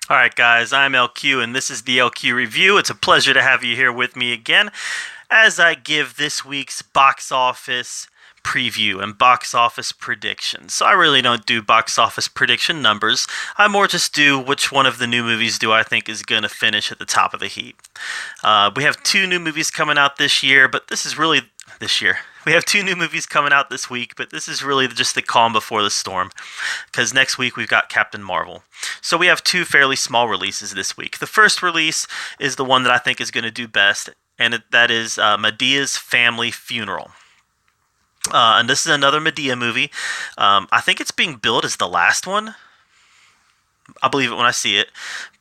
All right, guys, I'm LQ, and this is the LQ Review. It's a pleasure to have you here with me again as I give this week's box office preview and box office predictions. So I really don't do box office prediction numbers. I more just do which one of the new movies do I think is going to finish at the top of the heap. We have two new movies coming out this year, but this is really this year. We have two new movies coming out this week, but this is really just the calm before the storm, because next week we've got Captain Marvel. So we have two fairly small releases this week. The first release is the one that I think is going to do best, and that is Madea's Family Funeral. And this is another Madea movie. I think it's being billed as the last one. I'll believe it when I see it.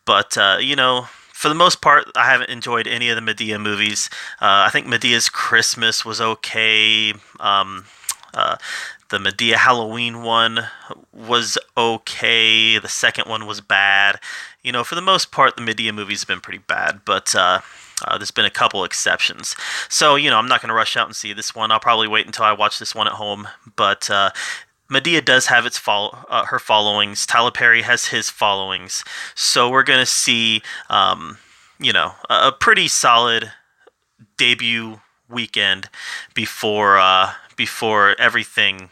But, for the most part, I haven't enjoyed any of the Madea movies. I think Madea's Christmas was okay. The Madea Halloween one was okay. The second one was bad. For the most part, the Madea movies have been pretty bad. But there's been a couple exceptions. So, I'm not going to rush out and see this one. I'll probably wait until I watch this one at home. But Madea does have her followings. Tyler Perry has his followings. So we're going to see, a pretty solid debut weekend before everything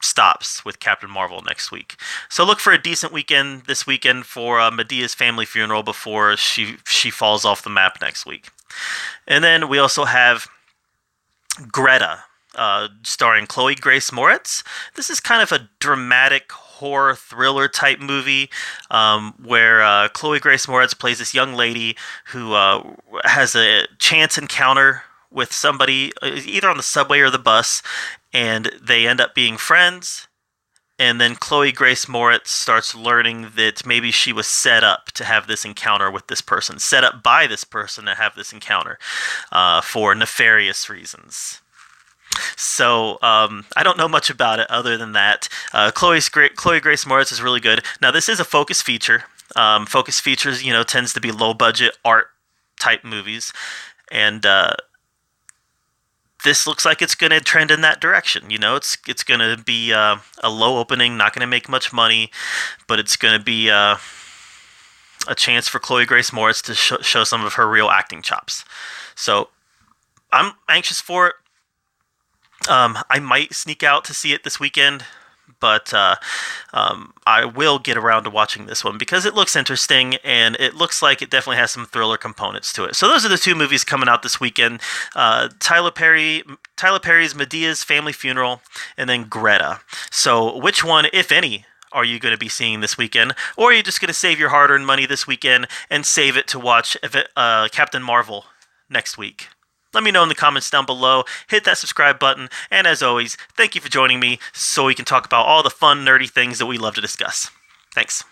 stops with Captain Marvel next week. So look for a decent weekend this weekend for Madea's Family Funeral before she falls off the map next week. And then we also have Greta, starring Chloe Grace Moretz. This is kind of a dramatic horror thriller type movie where Chloe Grace Moretz plays this young lady who has a chance encounter with somebody either on the subway or the bus, and they end up being friends. And then Chloe Grace Moretz starts learning that maybe she was set up to have this encounter with this person, set up by this person to have this encounter for nefarious reasons. So I don't know much about it other than that. Chloe Grace Moretz is really good. Now this is a Focus feature. Focus features, tends to be low budget art type movies, and this looks like it's going to trend in that direction. It's going to be a low opening, not going to make much money, but it's going to be a chance for Chloe Grace Moretz to show some of her real acting chops. So I'm anxious for it. I might sneak out to see it this weekend, but I will get around to watching this one because it looks interesting and it looks like it definitely has some thriller components to it. So those are the two movies coming out this weekend: Tyler Perry's Madea's Family Funeral, and then Greta. So which one, if any, are you going to be seeing this weekend, or are you just going to save your hard-earned money this weekend and save it to watch Captain Marvel next week? Let me know in the comments down below. Hit that subscribe button. And as always, thank you for joining me so we can talk about all the fun, nerdy things that we love to discuss. Thanks.